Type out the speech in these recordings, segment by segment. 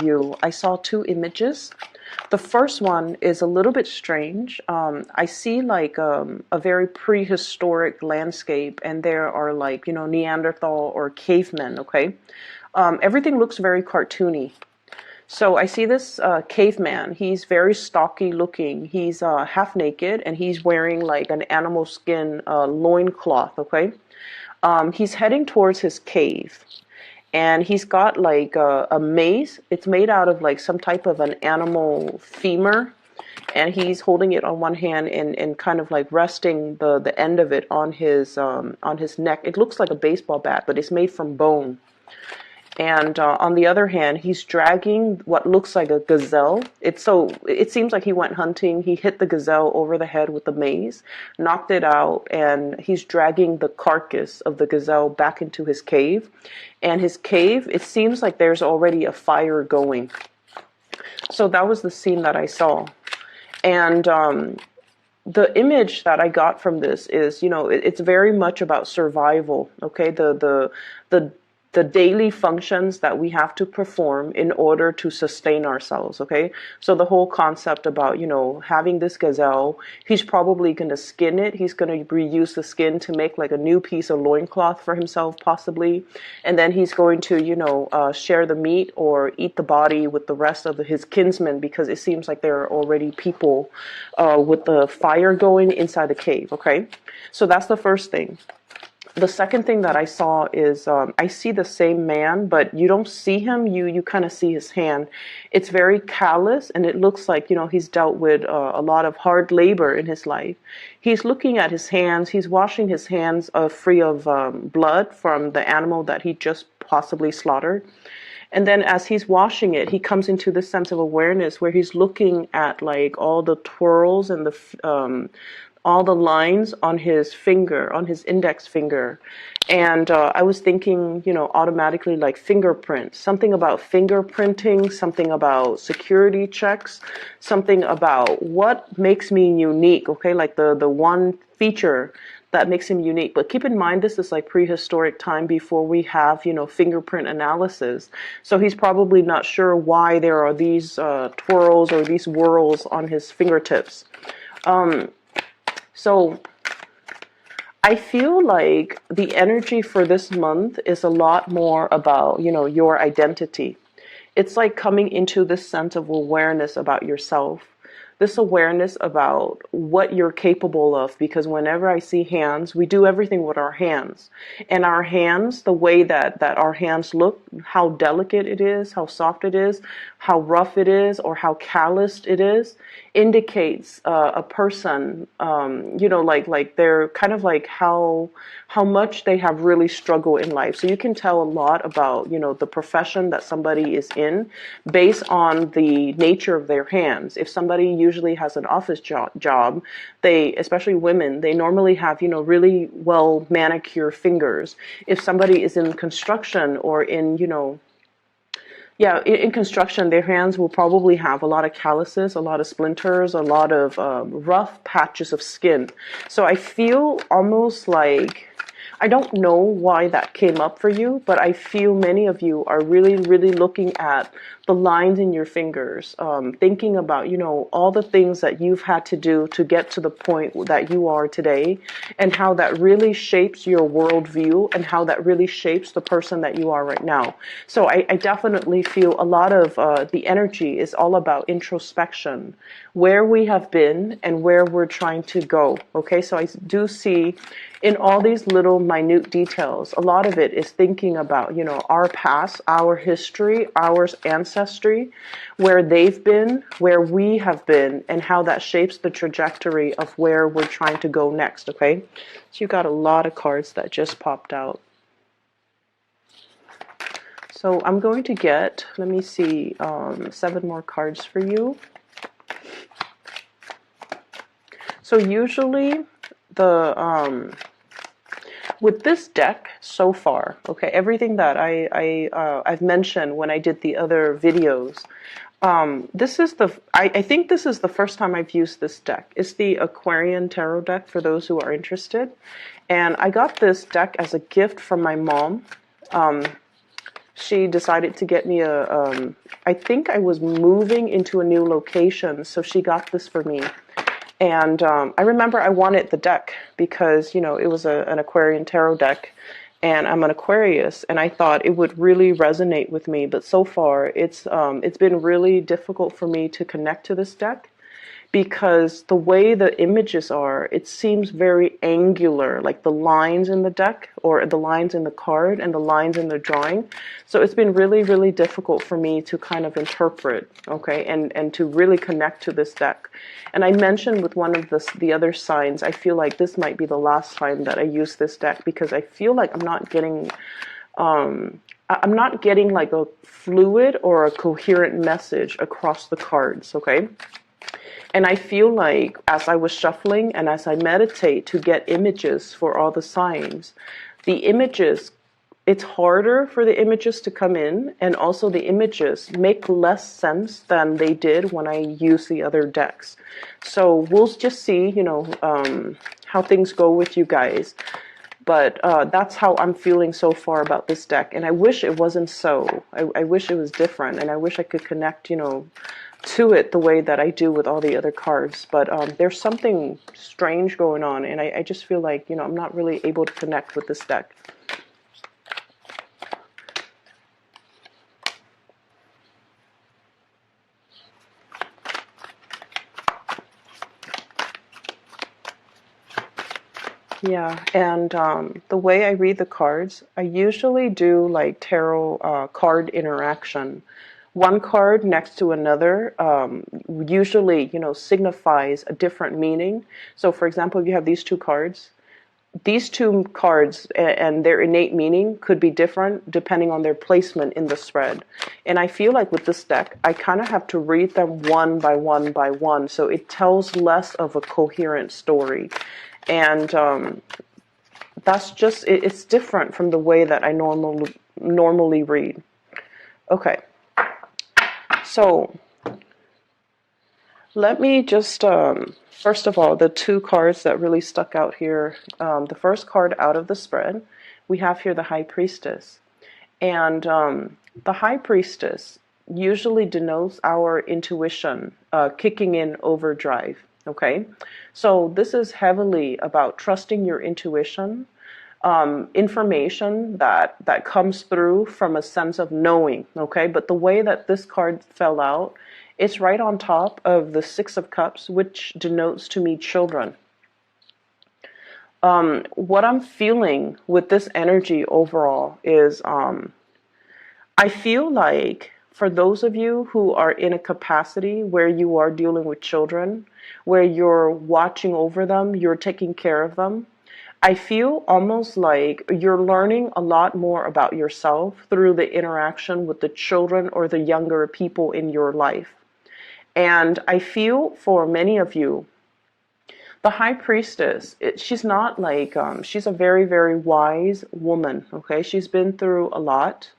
you, I saw two images. The first one is a little bit strange. I see like a very prehistoric landscape, and there are like, Neanderthal or cavemen, okay? Everything looks very cartoony. So I see this caveman. He's very stocky looking. He's half naked, and he's wearing like an animal skin loincloth, okay? He's heading towards his cave. And he's got like a mace. It's made out of like some type of an animal femur. And he's holding it on one hand and kind of like resting the end of it on his neck. It looks like a baseball bat, but it's made from bone. And on the other hand, he's dragging what looks like a gazelle. It seems like he went hunting. He hit the gazelle over the head with the mace, knocked it out, and he's dragging the carcass of the gazelle back into his cave. And his cave, it seems like there's already a fire going. So that was the scene that I saw. And the image that I got from this is, it's very much about survival. Okay, the daily functions that we have to perform in order to sustain ourselves, okay? So the whole concept about, having this gazelle, he's probably going to skin it. He's going to reuse the skin to make like a new piece of loincloth for himself, possibly. And then he's going to, share the meat or eat the body with the rest of his kinsmen, because it seems like there are already people with the fire going inside the cave, okay? So that's the first thing. The second thing that I saw is I see the same man, but you don't see him. You kind of see his hand. It's very callous, and it looks like, he's dealt with a lot of hard labor in his life. He's looking at his hands. He's washing his hands free of blood from the animal that he just possibly slaughtered. And then as he's washing it, he comes into this sense of awareness where he's looking at like all the twirls and all the lines on his finger, on his index finger. And I was thinking, automatically like fingerprints, something about fingerprinting, something about security checks, something about what makes me unique, okay? Like the one feature that makes him unique. But keep in mind, this is like prehistoric time before we have, fingerprint analysis. So he's probably not sure why there are these twirls or these whirls on his fingertips. So I feel like the energy for this month is a lot more about, your identity. It's like coming into this sense of awareness about yourself, this awareness about what you're capable of, because whenever I see hands, we do everything with our hands. And our hands, the way that our hands look, how delicate it is, how soft it is, how rough it is, or how calloused it is, indicates a person, like they're kind of like how much they have really struggled in life. So you can tell a lot about, the profession that somebody is in based on the nature of their hands. If somebody usually has an office job, they, especially women, they normally have, really well manicured fingers. If somebody is in construction or in, in construction, their hands will probably have a lot of calluses, a lot of splinters, a lot of rough patches of skin. So I feel almost like, I don't know why that came up for you, but I feel many of you are really, really looking at the lines in your fingers, thinking about, all the things that you've had to do to get to the point that you are today, and how that really shapes your worldview and how that really shapes the person that you are right now. So I definitely feel a lot of the energy is all about introspection, where we have been and where we're trying to go. Okay, so I do see in all these little minute details, a lot of it is thinking about, our past, our history, our ancestry, where they've been, where we have been, and how that shapes the trajectory of where we're trying to go next, okay? So you got a lot of cards that just popped out. So I'm going to get, let me see, 7 more cards for you. So usually with this deck so far, okay, everything that I've mentioned when I did the other videos, this is I think this is the first time I've used this deck. It's the Aquarian Tarot deck for those who are interested. And I got this deck as a gift from my mom. She decided to get me I think I was moving into a new location, so she got this for me. And I remember I wanted the deck because, you know, it was an Aquarian tarot deck, and I'm an Aquarius, and I thought it would really resonate with me. But so far, it's been really difficult for me to connect to this deck, because the way the images are, it seems very angular, like the lines in the deck, or the lines in the card, and the lines in the drawing. So it's been really, really difficult for me to kind of interpret, okay, and to really connect to this deck. And I mentioned with one of the other signs, I feel like this might be the last time that I use this deck, because I feel like I'm not getting like a fluid or a coherent message across the cards, okay? And I feel like as I was shuffling and as I meditate to get images for all the signs, the images, it's harder for the images to come in, and also the images make less sense than they did when I used the other decks. So we'll just see, you know, how things go with you guys. But that's how I'm feeling so far about this deck. And I wish it wasn't so. I wish it was different, and I wish I could connect, you know, to it the way that I do with all the other cards. But there's something strange going on, and I just feel like, you know, I'm not really able to connect with this deck. Yeah, and the way I read the cards, I usually do like tarot card interaction. One card next to another usually, you know, signifies a different meaning. So, for example, if you have these two cards and their innate meaning could be different depending on their placement in the spread. And I feel like with this deck, I kind of have to read them one by one by one, so it tells less of a coherent story. And that's just, it's different from the way that I normally read. Okay, so let me just, first of all, the two cards that really stuck out here, the first card out of the spread, we have here the High Priestess. And the High Priestess usually denotes our intuition kicking in overdrive. Okay, so this is heavily about trusting your intuition, information that comes through from a sense of knowing. Okay, but the way that this card fell out, it's right on top of the Six of Cups, which denotes to me children. What I'm feeling with this energy overall is I feel like for those of you who are in a capacity where you are dealing with children, where you're watching over them, you're taking care of them, I feel almost like you're learning a lot more about yourself through the interaction with the children or the younger people in your life. And I feel for many of you, the High Priestess, she's not like, she's a very, very wise woman, okay? She's been through a lot.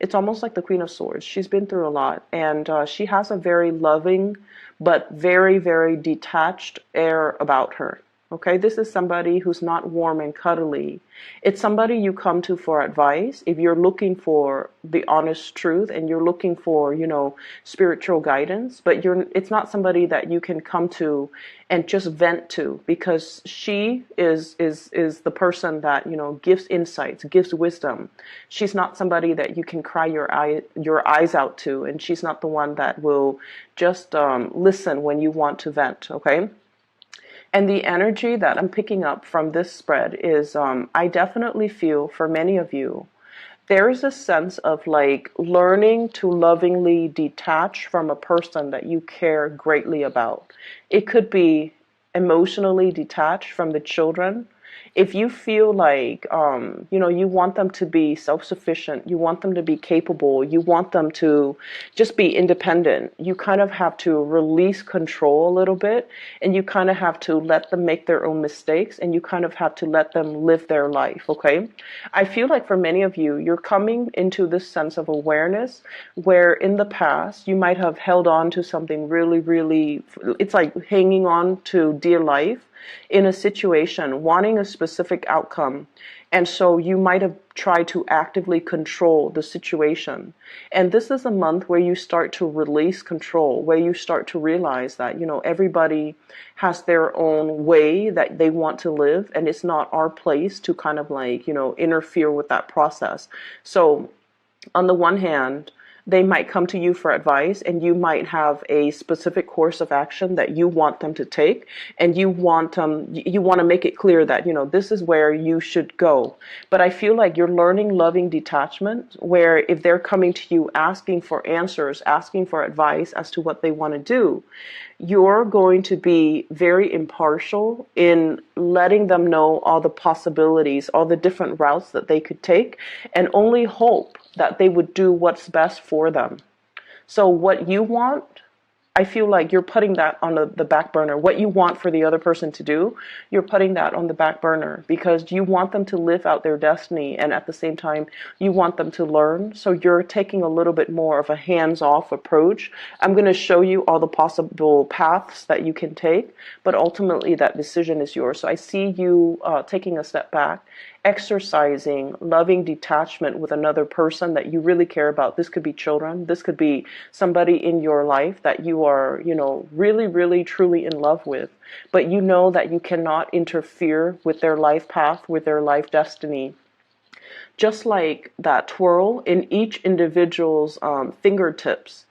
It's almost like the Queen of Swords. She's been through a lot, and she has a very loving but very, very detached air about her. Okay, this is somebody who's not warm and cuddly. It's somebody you come to for advice if you're looking for the honest truth and you're looking for, you know, spiritual guidance, but it's not somebody that you can come to and just vent to, because she is the person that, you know, gives insights, gives wisdom. She's not somebody that you can cry your eyes out to, and she's not the one that will just listen when you want to vent, okay? And the energy that I'm picking up from this spread is I definitely feel for many of you, there is a sense of like learning to lovingly detach from a person that you care greatly about. It could be emotionally detached from the children. If you feel like, you know, you want them to be self-sufficient, you want them to be capable, you want them to just be independent, you kind of have to release control a little bit, and you kind of have to let them make their own mistakes, and you kind of have to let them live their life, okay? I feel like for many of you, you're coming into this sense of awareness where in the past, you might have held on to something really, really, it's like hanging on to dear life in a situation, wanting a specific outcome, And so you might have tried to actively control the situation. And this is a month where you start to release control, where you start to realize that, everybody has their own way that they want to live, and it's not our place to kind of like, interfere with that process. So on the one hand, they might come to you for advice, and you might have a specific course of action that you want them to take, and you want to make it clear that this is where you should go. But I feel like you're learning loving detachment, where if they're coming to you asking for answers, asking for advice as to what they want to do, you're going to be very impartial in letting them know all the possibilities, all the different routes that they could take, and only hope that they would do what's best for them. So what you want, I feel like you're putting that on the back burner. What you want for the other person to do, you're putting that on the back burner because you want them to live out their destiny, and at the same time, you want them to learn. So you're taking a little bit more of a hands-off approach. I'm going to show you all the possible paths that you can take, but ultimately that decision is yours. So I see you taking a step back, exercising loving detachment with another person that you really care about. This could be children. This could be somebody in your life that you are, really, really, truly in love with. But you know that you cannot interfere with their life path, with their life destiny. Just like that twirl in each individual's fingertips,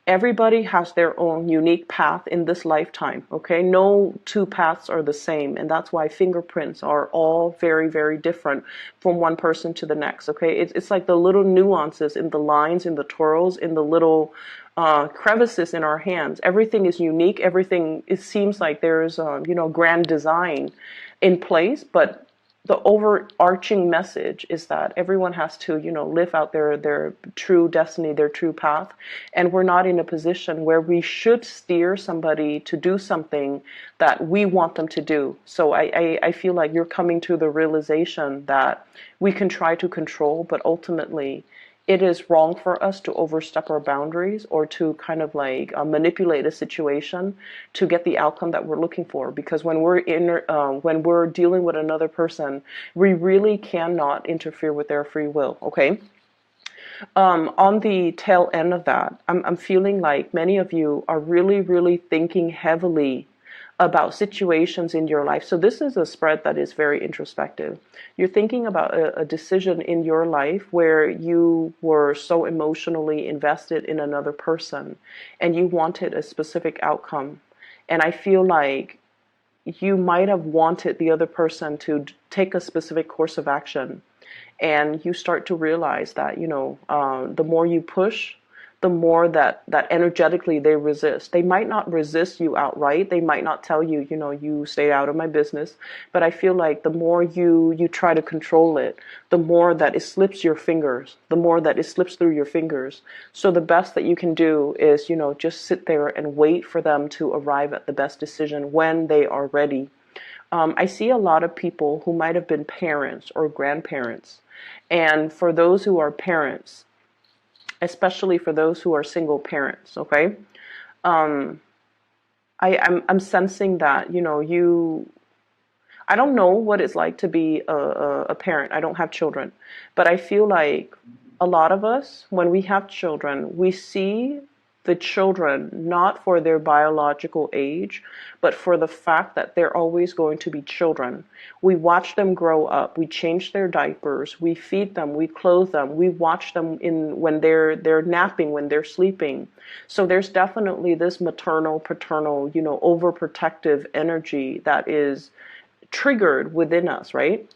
everybody has their own unique path in this lifetime, okay? No two paths are the same, and that's why fingerprints are all very, very different from one person to the next, okay? It's like the little nuances in the lines, in the twirls, in the little crevices in our hands. Everything is unique. Everything, it seems like there's, grand design in place, but the overarching message is that everyone has to, live out their true destiny, their true path. And we're not in a position where we should steer somebody to do something that we want them to do. So I feel like you're coming to the realization that we can try to control, but ultimately it is wrong for us to overstep our boundaries or to kind of like manipulate a situation to get the outcome that we're looking for. Because when we're dealing with another person, we really cannot interfere with their free will. Okay. On the tail end of that, I'm feeling like many of you are really, really thinking heavily about situations in your life. So this is a spread that is very introspective. You're thinking about a decision in your life where you were so emotionally invested in another person and you wanted a specific outcome. And I feel like you might have wanted the other person to take a specific course of action. And you start to realize that, the more you push, the more that energetically they resist. They might not resist you outright. They might not tell you, you stay out of my business. But I feel like the more you try to control it, the more that it slips your fingers, the more that it slips through your fingers. So the best that you can do is, just sit there and wait for them to arrive at the best decision when they are ready. I see a lot of people who might have been parents or grandparents. And for those who are parents, especially for those who are single parents, okay? I'm sensing that, I don't know what it's like to be a parent. I don't have children. But I feel like a lot of us, when we have children, we see the children not for their biological age, but for the fact that they're always going to be children. We watch them grow up. We change their diapers. We feed them. We clothe them. We watch them when they're napping, when they're sleeping. So there's definitely this maternal, paternal, overprotective energy that is triggered within us, right?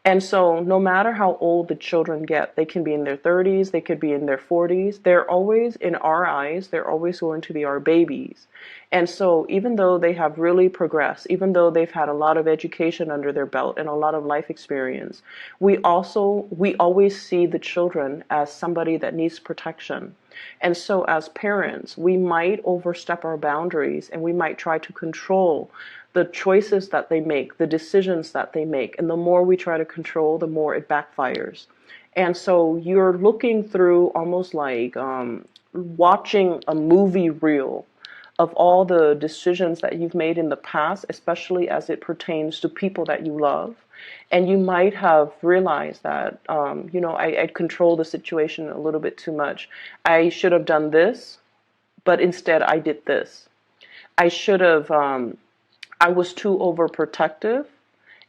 And so no matter how old the children get, they can be in their 30s, they could be in their 40s, they're always, in our eyes, they're always going to be our babies. And so even though they have really progressed, even though they've had a lot of education under their belt and a lot of life experience, we always see the children as somebody that needs protection. And so as parents, we might overstep our boundaries and we might try to control the choices that they make, the decisions that they make. And the more we try to control, the more it backfires. And so you're looking through almost like watching a movie reel of all the decisions that you've made in the past, especially as it pertains to people that you love. And you might have realized that, I controlled the situation a little bit too much. I should have done this, but instead I did this. I should have, I was too overprotective,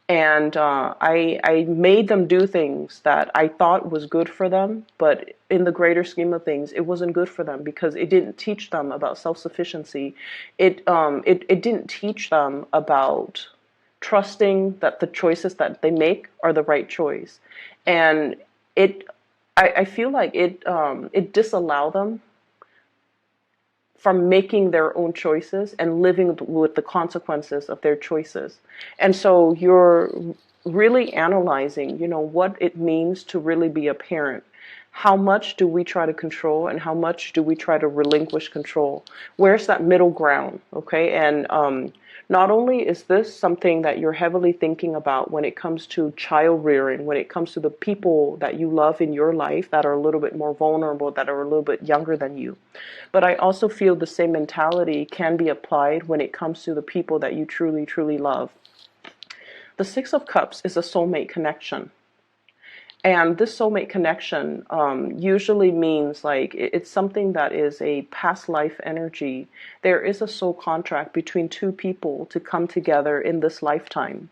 and I made them do things that I thought was good for them, but in the greater scheme of things, it wasn't good for them because it didn't teach them about self-sufficiency. It didn't teach them about trusting that the choices that they make are the right choice, and it I feel like it disallowed them from making their own choices and living with the consequences of their choices. And so you're really analyzing, what it means to really be a parent. How much do we try to control and how much do we try to relinquish control? Where's that middle ground? Okay. And not only is this something that you're heavily thinking about when it comes to child rearing, when it comes to the people that you love in your life that are a little bit more vulnerable, that are a little bit younger than you, but I also feel the same mentality can be applied when it comes to the people that you truly, truly love. The Six of Cups is a soulmate connection. And this soulmate connection usually means like it's something that is a past life energy. There is a soul contract between two people to come together in this lifetime.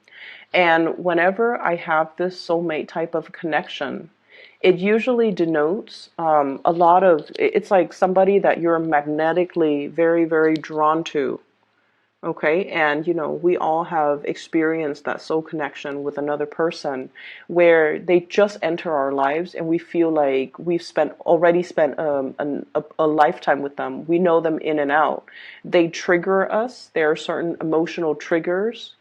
And whenever I have this soulmate type of connection, it usually denotes a lot of, it's like somebody that you're magnetically very, very drawn to. Okay, and we all have experienced that soul connection with another person where they just enter our lives and we feel like we've already spent a lifetime with them. We know them in and out. They trigger us. There are certain emotional triggers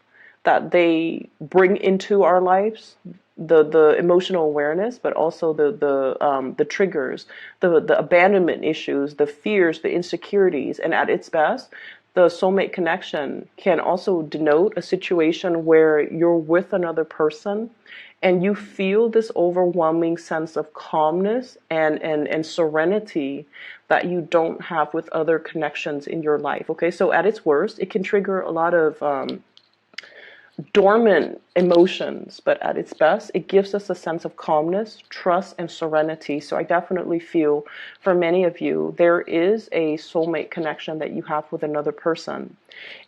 that they bring into our lives. The emotional awareness, but also the triggers, the abandonment issues, the fears, the insecurities, and at its best, the soulmate connection can also denote a situation where you're with another person and you feel this overwhelming sense of calmness and serenity that you don't have with other connections in your life. Okay, so at its worst, it can trigger a lot of dormant emotions, but at its best, it gives us a sense of calmness, trust, and serenity. So I definitely feel for many of you, there is a soulmate connection that you have with another person.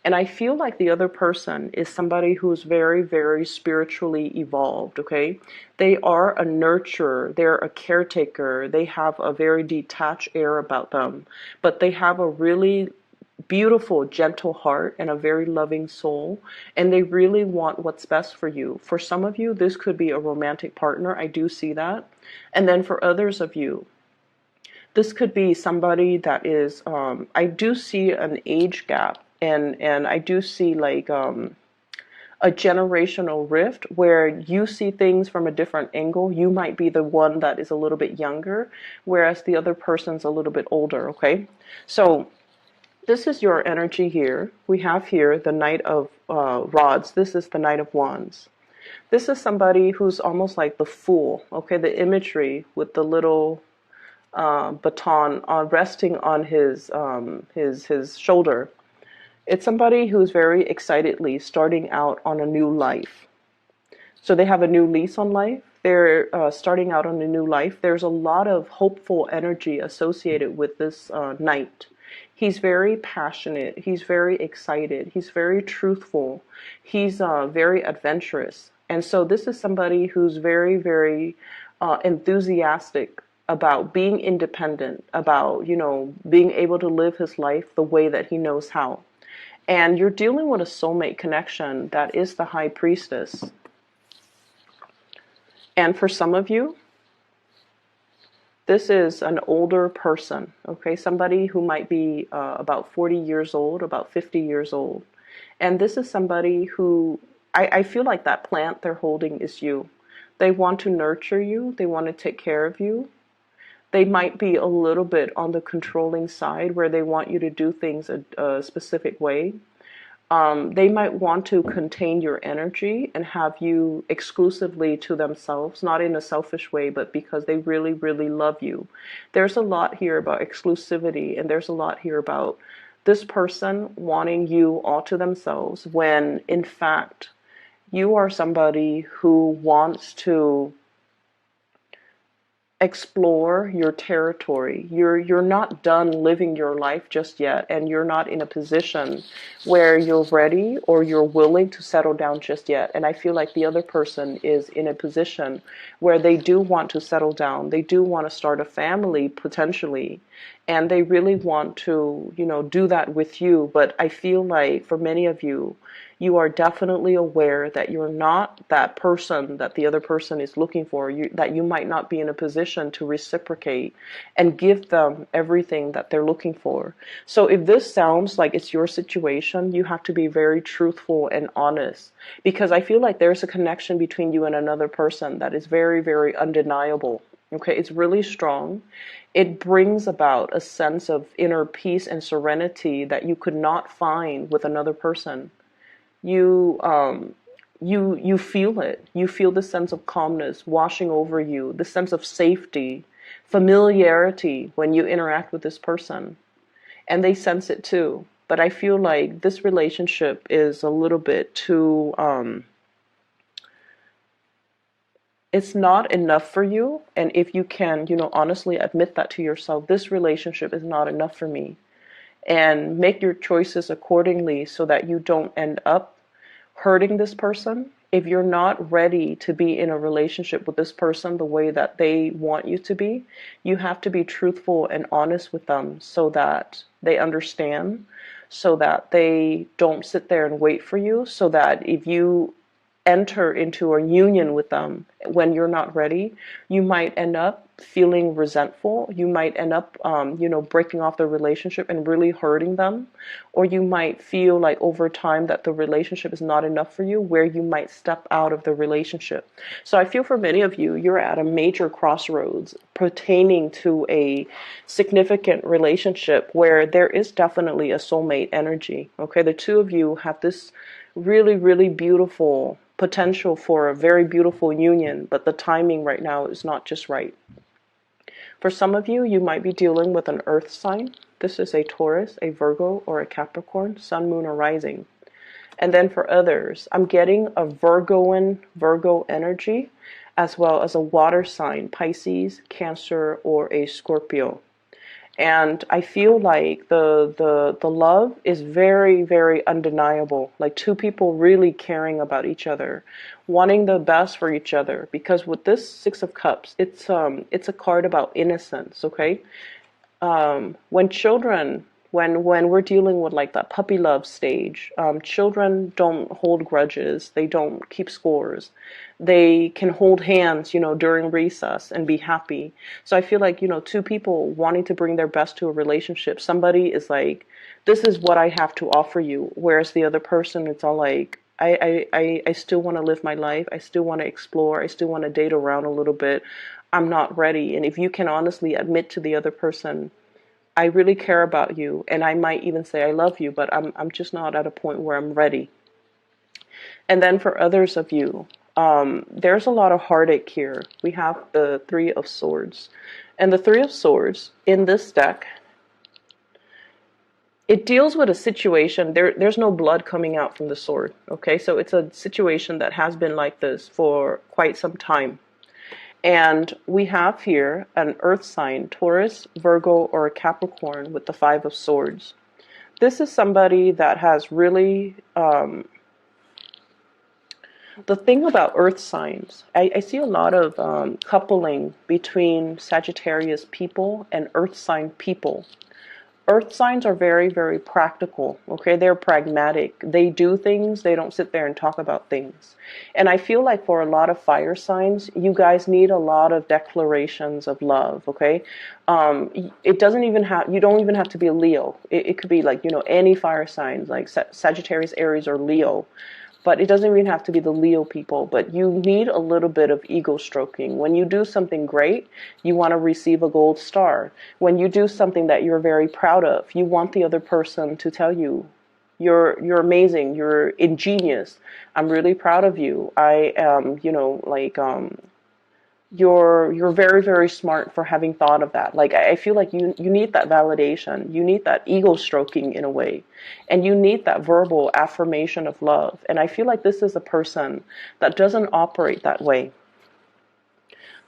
And I feel like the other person is somebody who's very, very spiritually evolved, okay? They are a nurturer, they're a caretaker, they have a very detached air about them, but they have a really beautiful, gentle heart and a very loving soul, and they really want what's best for you. For some of you, this could be a romantic partner. I do see that. And then for others of you, this could be somebody that is, I do see an age gap, and I do see like a generational rift where you see things from a different angle. You might be the one that is a little bit younger, whereas the other person's a little bit older, okay? So this is your energy here. We have here the Knight of Rods. This is the Knight of Wands. This is somebody who's almost like the Fool. Okay, the imagery with the little baton resting on his shoulder. It's somebody who's very excitedly starting out on a new life. So they have a new lease on life. They're starting out on a new life. There's a lot of hopeful energy associated with this knight. He's very passionate. He's very excited. He's very truthful. He's very adventurous. And so this is somebody who's very, very enthusiastic about being independent, about, being able to live his life the way that he knows how. And you're dealing with a soulmate connection that is the High Priestess. And for some of you, this is an older person, okay? Somebody who might be about 40 years old, about 50 years old. And this is somebody who, I feel like that plant they're holding is you. They want to nurture you. They want to take care of you. They might be a little bit on the controlling side where they want you to do things a specific way. They might want to contain your energy and have you exclusively to themselves, not in a selfish way, but because they really, really love you. There's a lot here about exclusivity, and there's a lot here about this person wanting you all to themselves when, in fact, You are somebody who wants to explore your territory. You're not done living your life just yet, and you're not in a position where you're ready or you're willing to settle down just yet. And I feel like the other person is in a position where they do want to settle down. They do want to start a family potentially, and they really want to, do that with you. But I feel like for many of you, you are definitely aware that you're not that person that the other person is looking for, that you might not be in a position to reciprocate and give them everything that they're looking for. So if this sounds like it's your situation, you have to be very truthful and honest, because I feel like there's a connection between you and another person that is very, very undeniable. Okay, it's really strong. It brings about a sense of inner peace and serenity that you could not find with another person. You feel it. You feel the sense of calmness washing over you, the sense of safety, familiarity when you interact with this person, and they sense it too. But I feel like this relationship is a little bit too it's not enough for you. And if you can, honestly admit that to yourself, this relationship is not enough for me, and make your choices accordingly so that you don't end up hurting this person. If you're not ready to be in a relationship with this person the way that they want you to be, you have to be truthful and honest with them so that they understand, so that they don't sit there and wait for you, so that if you enter into a union with them when you're not ready, you might end up feeling resentful. You might end up, breaking off the relationship and really hurting them. Or you might feel like over time that the relationship is not enough for you, where you might step out of the relationship. So I feel for many of you, you're at a major crossroads pertaining to a significant relationship where there is definitely a soulmate energy. Okay, the two of you have this really, really beautiful potential for a very beautiful union, but the timing right now is not just right. For some of you, you might be dealing with an earth sign. This is a Taurus, a Virgo, or a Capricorn, sun, moon, or rising. And then for others, I'm getting a Virgo energy, as well as a water sign, Pisces, Cancer, or a Scorpio. And I feel like the love is very, very undeniable. Like two people really caring about each other, wanting the best for each other. Because with this Six of Cups, it's a card about innocence. Okay, when children, when we're dealing with like that puppy love stage, children don't hold grudges, they don't keep scores, they can hold hands, during recess and be happy. So I feel like, two people wanting to bring their best to a relationship, somebody is like, this is what I have to offer you, whereas the other person, it's all like, I still want to live my life, I still want to explore, I still want to date around a little bit, I'm not ready. And if you can honestly admit to the other person, I really care about you, and I might even say I love you, but I'm just not at a point where I'm ready. And then for others of you, there's a lot of heartache here. We have the Three of Swords. And the Three of Swords in this deck, it deals with a situation. There's no blood coming out from the sword. Okay, so it's a situation that has been like this for quite some time. And we have here an earth sign, Taurus, Virgo, or a Capricorn with the Five of Swords. This is somebody that has really, the thing about earth signs, I see a lot of coupling between Sagittarius people and earth sign people. Earth signs are very, very practical, okay? They're pragmatic. They do things. They don't sit there and talk about things. And I feel like for a lot of fire signs, you guys need a lot of declarations of love, okay? It doesn't even have, you don't even have to be a Leo. It could be like, any fire signs, like Sagittarius, Aries, or Leo. But it doesn't even have to be the Leo people, but you need a little bit of ego stroking. When you do something great, you want to receive a gold star. When you do something that you're very proud of, you want the other person to tell you, you're amazing, you're ingenious, I'm really proud of you. I am, you're very, very smart for having thought of that. Like I feel like you need that validation. You need that ego stroking in a way. And you need that verbal affirmation of love. And I feel like this is a person that doesn't operate that way.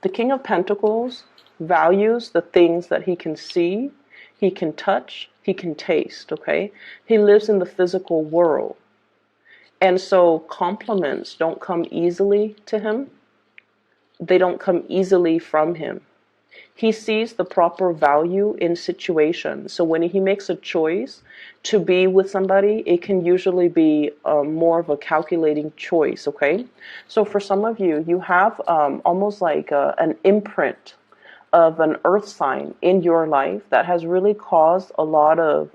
The King of Pentacles values the things that he can see, he can touch, he can taste, okay? He lives in the physical world. And so compliments don't come easily to him. They don't come easily from him. He sees the proper value in situations. So when he makes a choice to be with somebody, it can usually be more of a calculating choice, okay? So for some of you, you have almost like an imprint of an earth sign in your life that has really caused a lot of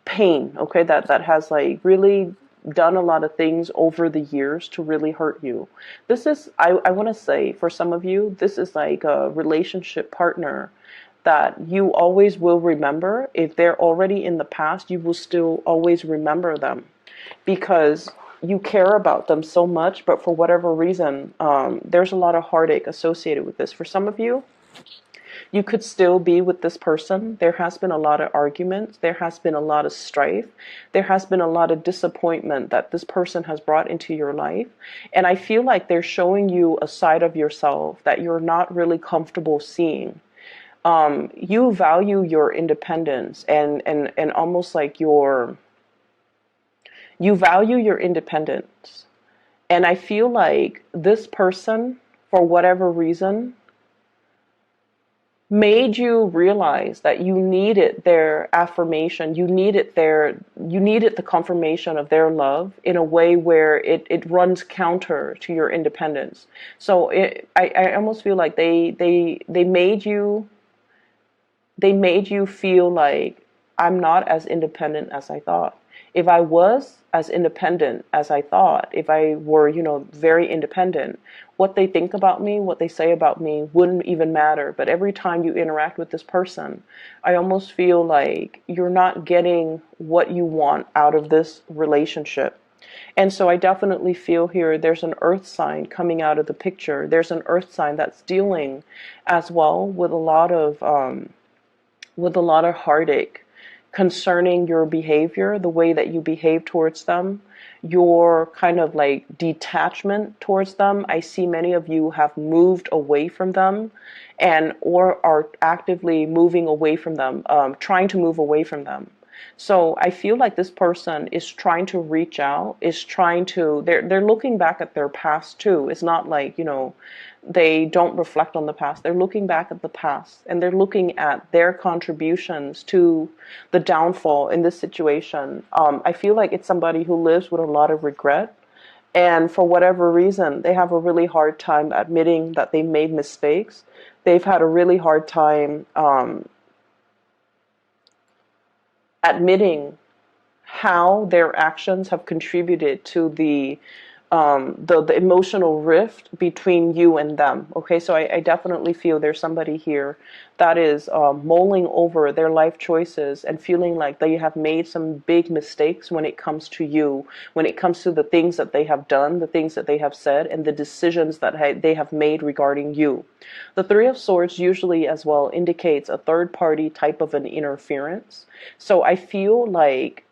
pain, okay? That has like really done a lot of things over the years to really hurt you. This is, I want to say, for some of you, this is like a relationship partner that you always will remember. If they're already in the past, you will still always remember them because you care about them so much, but for whatever reason, there's a lot of heartache associated with this. For some of you, you could still be with this person. There has been a lot of arguments. There has been a lot of strife. There has been a lot of disappointment that this person has brought into your life. And I feel like they're showing you a side of yourself that you're not really comfortable seeing. You value your independence and almost like you value your independence. And I feel like this person, for whatever reason, made you realize that you needed their affirmation, you needed the confirmation of their love in a way where it runs counter to your independence. So I almost feel like they made you feel like I'm not as independent as I thought. If I was as independent as I thought, if I were, very independent, what they think about me, what they say about me wouldn't even matter. But every time you interact with this person, I almost feel like you're not getting what you want out of this relationship. And so I definitely feel here there's an earth sign coming out of the picture. There's an earth sign that's dealing as well with a lot of heartache concerning your behavior, the way that you behave towards them, your kind of like detachment towards them. I see many of you have moved away from them and or are actively moving away from them, trying to move away from them. So I feel like this person is trying to reach out, they're looking back at their past too. It's not like, they don't reflect on the past. They're looking back at the past and they're looking at their contributions to the downfall in this situation. I feel like it's somebody who lives with a lot of regret. And for whatever reason, they have a really hard time admitting that they made mistakes. They've had a really hard time admitting how their actions have contributed to the emotional rift between you and them. Okay, so I definitely feel there's somebody here that is mulling over their life choices and feeling like they have made some big mistakes when it comes to you, when it comes to the things that they have done, the things that they have said, and the decisions that they have made regarding you. The Three of Swords usually as well indicates a third party type of an interference. So I feel like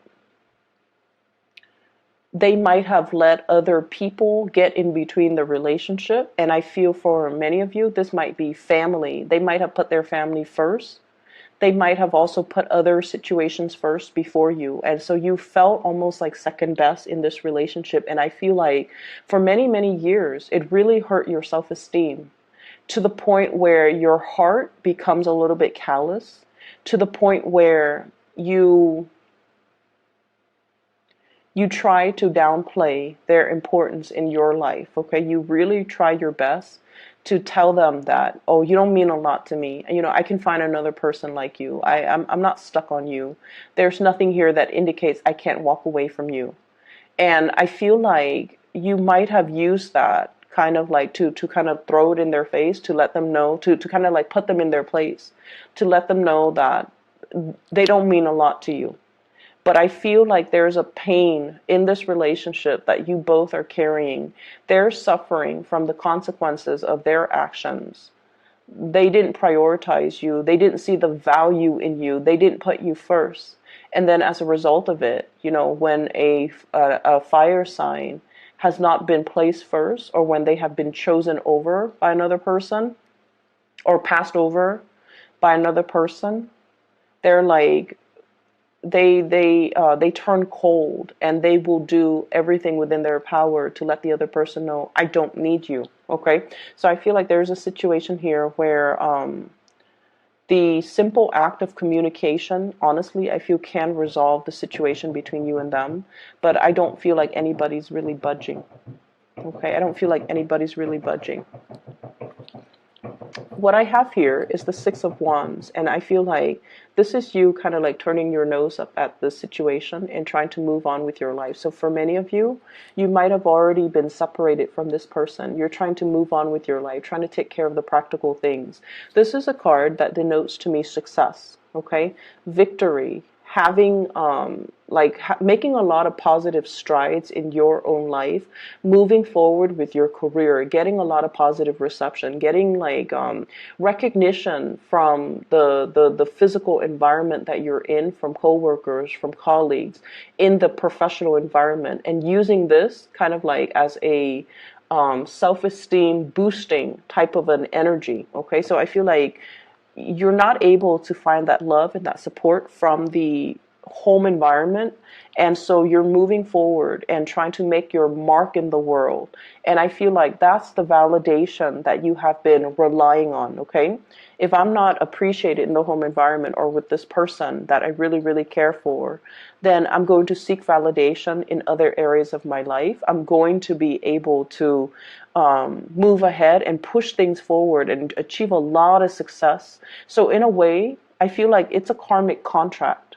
they might have let other people get in between the relationship. And I feel for many of you, this might be family. They might have put their family first. They might have also put other situations first before you. And so you felt almost like second best in this relationship. And I feel like for many, many years, it really hurt your self-esteem to the point where your heart becomes a little bit callous, to the point where you try to downplay their importance in your life, okay? You really try your best to tell them that, oh, you don't mean a lot to me. I can find another person like you. I'm not stuck on you. There's nothing here that indicates I can't walk away from you. And I feel like you might have used that kind of like to kind of throw it in their face, to let them know, to kind of like put them in their place, to let them know that they don't mean a lot to you. But I feel like there's a pain in this relationship that you both are carrying. They're suffering from the consequences of their actions. They didn't prioritize you. They didn't see the value in you. They didn't put you first. And then as a result of it, when a fire sign has not been placed first, or when they have been chosen over by another person or passed over by another person, they're like, they turn cold, and they will do everything within their power to let the other person know, I don't need you. Okay, so I feel like there's a situation here where the simple act of communication, honestly, I feel can resolve the situation between you and them, but I don't feel like anybody's really budging. Okay, I don't feel like anybody's really budging. What I have here is the Six of Wands, and I feel like this is you kind of like turning your nose up at the situation and trying to move on with your life. So for many of you, you might have already been separated from this person. You're trying to move on with your life, trying to take care of the practical things. This is a card that denotes to me success, okay? Victory, having making a lot of positive strides in your own life, moving forward with your career, getting a lot of positive reception, getting recognition from the physical environment that you're in, from coworkers, from colleagues, in the professional environment, and using this kind of like as a self-esteem boosting type of an energy. Okay, so I feel like you're not able to find that love and that support from the home environment, and so you're moving forward and trying to make your mark in the world. And I feel like that's the validation that you have been relying on. Okay, if I'm not appreciated in the home environment or with this person that I really, really care for, then I'm going to seek validation in other areas of my life. I'm going to be able to move ahead and push things forward and achieve a lot of success. So in a way, I feel like it's a karmic contract.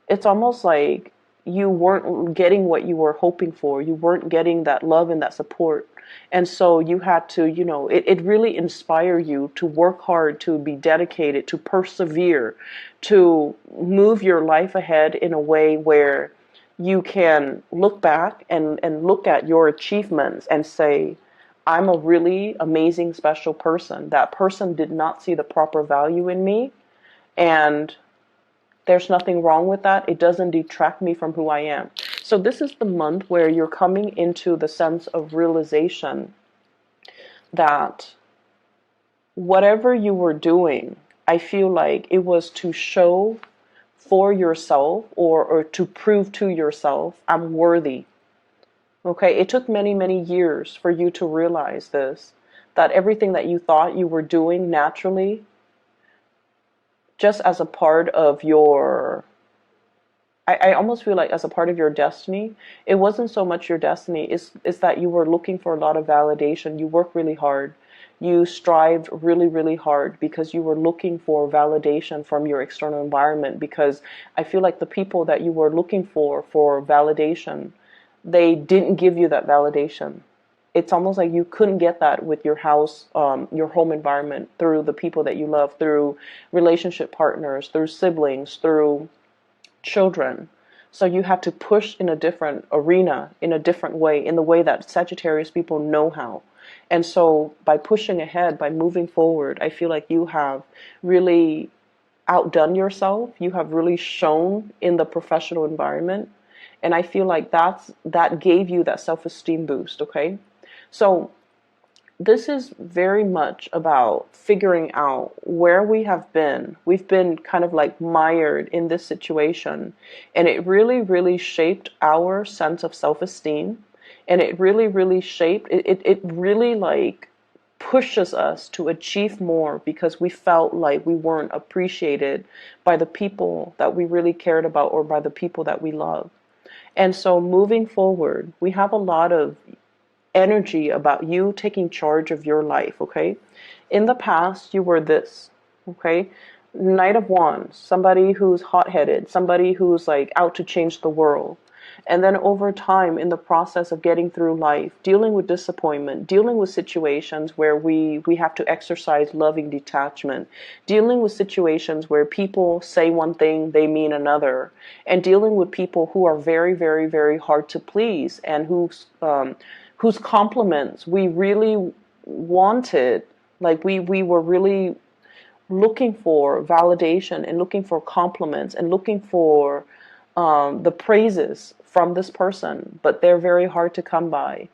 It's almost like you weren't getting what you were hoping for. You weren't getting that love and that support. And so you had to, it really inspired you to work hard, to be dedicated, to persevere, to move your life ahead in a way where you can look back and look at your achievements and say, I'm a really amazing, special person. That person did not see the proper value in me, and there's nothing wrong with that. It doesn't detract me from who I am. So this is the month where you're coming into the sense of realization that whatever you were doing, I feel like it was to show for yourself or to prove to yourself, I'm worthy. Okay, it took many, many years for you to realize this, that everything that you thought you were doing naturally, just as a part of your, I almost feel like as a part of your destiny, it wasn't so much your destiny, it's that you were looking for a lot of validation. You worked really hard. You strived really, really hard because you were looking for validation from your external environment, because I feel like the people that you were looking for validation, they didn't give you that validation. It's almost like you couldn't get that with your house, your home environment, through the people that you love, through relationship partners, through siblings, through children. So you have to push in a different arena, in a different way, in the way that Sagittarius people know how. And so by pushing ahead, by moving forward, I feel like you have really outdone yourself. You have really shown in the professional environment. And I feel like that gave you that self-esteem boost, okay? So this is very much about figuring out where we have been. We've been kind of like mired in this situation, and it really, really shaped our sense of self-esteem. And it really, really shaped, it really like pushes us to achieve more, because we felt like we weren't appreciated by the people that we really cared about or by the people that we love. And so moving forward, we have a lot of energy about you taking charge of your life, okay? In the past, you were this, okay? Knight of Wands, somebody who's hot-headed, somebody who's like out to change the world. And then over time, in the process of getting through life, dealing with disappointment, dealing with situations where we have to exercise loving detachment, dealing with situations where people say one thing, they mean another, and dealing with people who are very, very, very hard to please, and whose compliments we really wanted, like we were really looking for validation and looking for compliments and looking for the praises from this person, but they're very hard to come by.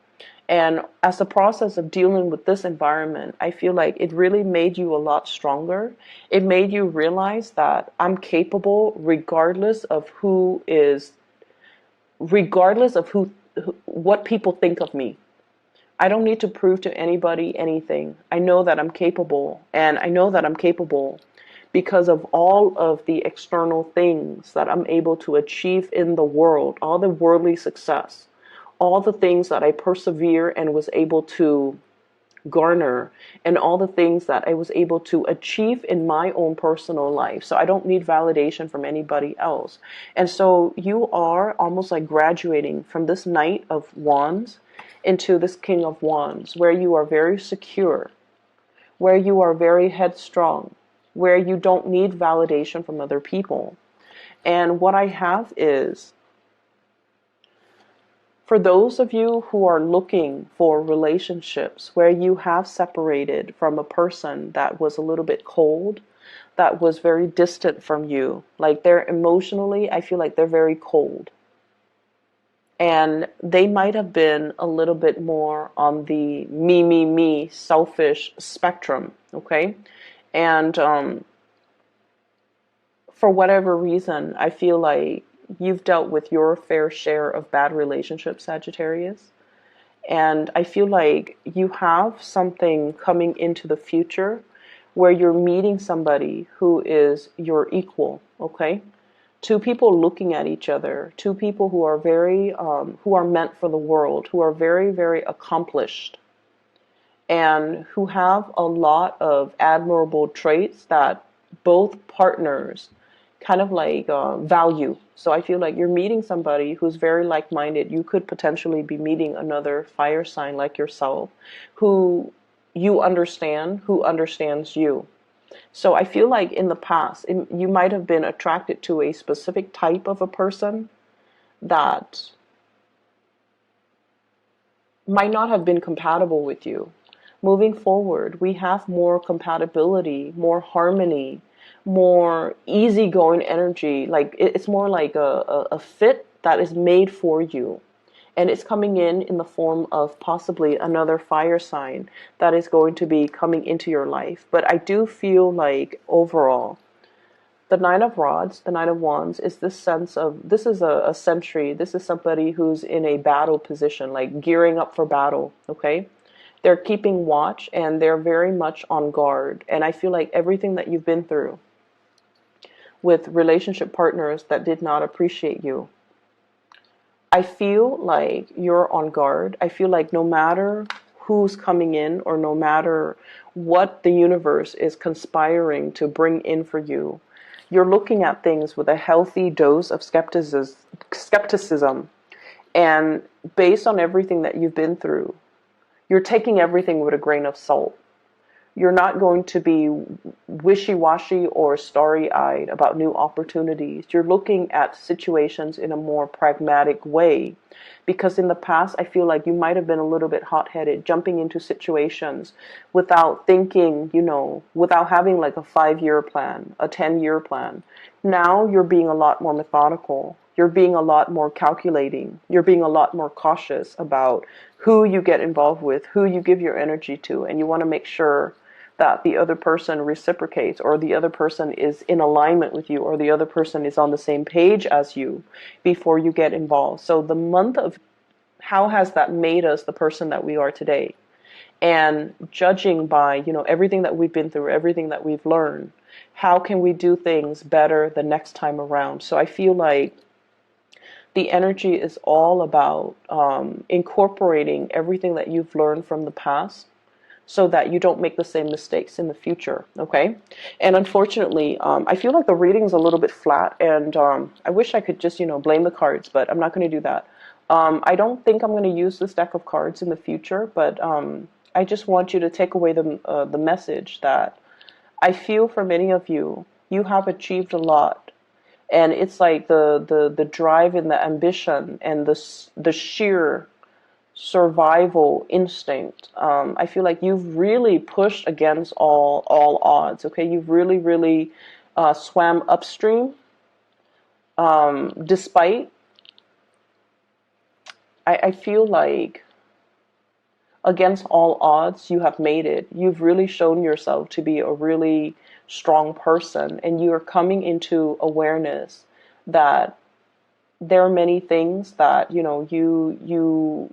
And as the process of dealing with this environment, I feel like it really made you a lot stronger. It made you realize that I'm capable regardless of what people think of me. I don't need to prove to anybody anything. I know that I'm capable, and I know that I'm capable because of all of the external things that I'm able to achieve in the world, all the worldly success, all the things that I persevere and was able to garner, and all the things that I was able to achieve in my own personal life. So I don't need validation from anybody else. And so you are almost like graduating from this Knight of Wands into this King of Wands, where you are very secure, where you are very headstrong, where you don't need validation from other people. And what I have is, for those of you who are looking for relationships where you have separated from a person that was a little bit cold, that was very distant from you, like they're emotionally, I feel like they're very cold. And they might have been a little bit more on the me, selfish spectrum, okay? And for whatever reason, I feel like you've dealt with your fair share of bad relationships, Sagittarius. And I feel like you have something coming into the future where you're meeting somebody who is your equal, okay? Two people looking at each other, two people who are who are meant for the world, who are very, very accomplished, and who have a lot of admirable traits that both partners kind of like value. So I feel like you're meeting somebody who's very like-minded. You could potentially be meeting another fire sign like yourself who you understand, who understands you. So I feel like in the past, you might have been attracted to a specific type of a person that might not have been compatible with you. Moving forward, we have more compatibility, more harmony, more easygoing energy. Like it's more like a fit that is made for you. And it's coming in the form of possibly another fire sign that is going to be coming into your life. But I do feel like overall, the Nine of Rods, the Nine of Wands, is this sense of, this is a sentry. This is somebody who's in a battle position, like gearing up for battle, okay? They're keeping watch and they're very much on guard. And I feel like everything that you've been through with relationship partners that did not appreciate you, I feel like you're on guard. I feel like no matter who's coming in or no matter what the universe is conspiring to bring in for you, you're looking at things with a healthy dose of skepticism. And based on everything that you've been through, you're taking everything with a grain of salt. You're not going to be wishy-washy or starry-eyed about new opportunities. You're looking at situations in a more pragmatic way. Because in the past, I feel like you might have been a little bit hot-headed, jumping into situations without thinking, without having like a 5-year plan, a 10-year plan. Now you're being a lot more methodical. You're being a lot more calculating. You're being a lot more cautious about who you get involved with, who you give your energy to, and you want to make sure that the other person reciprocates, or the other person is in alignment with you, or the other person is on the same page as you before you get involved. So the month of how has that made us the person that we are today? And judging by, everything that we've been through, everything that we've learned, how can we do things better the next time around? So I feel like the energy is all about incorporating everything that you've learned from the past, so that you don't make the same mistakes in the future, okay? And unfortunately, I feel like the reading's a little bit flat, and I wish I could just, blame the cards, but I'm not going to do that. I don't think I'm going to use this deck of cards in the future, but I just want you to take away the message that I feel for many of you, you have achieved a lot, and it's like the drive and the ambition and the sheer survival instinct. I feel like you've really pushed against all odds. Okay, you've really swam upstream, despite. I feel like against all odds, you have made it. You've really shown yourself to be a really strong person, and you are coming into awareness that there are many things that you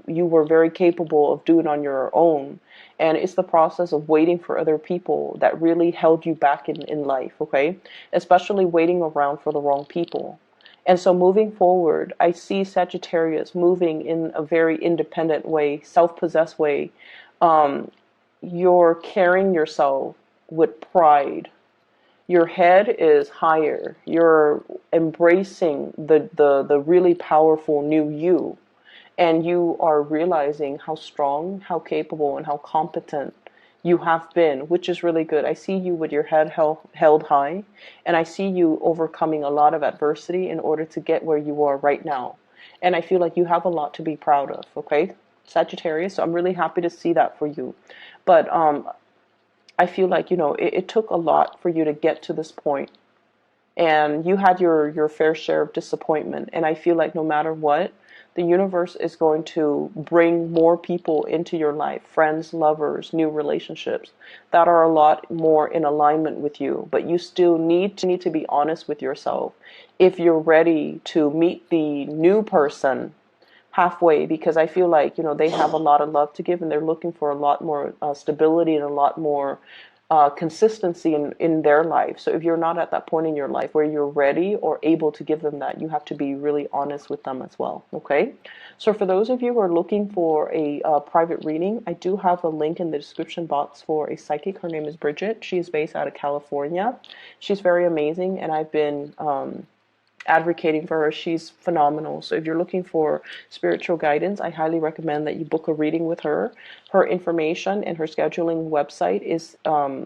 were very capable of doing on your own, and it's the process of waiting for other people that really held you back in life, okay? Especially waiting around for the wrong people. And so moving forward, I see Sagittarius moving in a very independent way, self-possessed way. You're carrying yourself with pride. Your head is higher. You're embracing the really powerful new you. And you are realizing how strong, how capable, and how competent you have been, which is really good. I see you with your head held high, and I see you overcoming a lot of adversity in order to get where you are right now. And I feel like you have a lot to be proud of, okay, Sagittarius? So I'm really happy to see that for you. But I feel like, it took a lot for you to get to this point. And you had your fair share of disappointment. And I feel like no matter what, the universe is going to bring more people into your life, friends, lovers, new relationships that are a lot more in alignment with you. But you still need to be honest with yourself if you're ready to meet the new person halfway, because I feel like, they have a lot of love to give, and they're looking for a lot more stability and a lot more consistency in their life. So if you're not at that point in your life where you're ready or able to give them that, you have to be really honest with them as well, okay? So for those of you who are looking for a private reading, I do have a link in the description box for a psychic. Her name is Bridget. She is based out of California. She's very amazing, and I've been advocating for her. She's phenomenal. So if you're looking for spiritual guidance, I highly recommend that you book a reading with her. Her information and her scheduling website is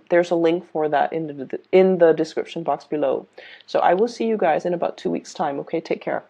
there's a link for that in the description box below. So I will see you guys in about 2 weeks time. Okay, take care.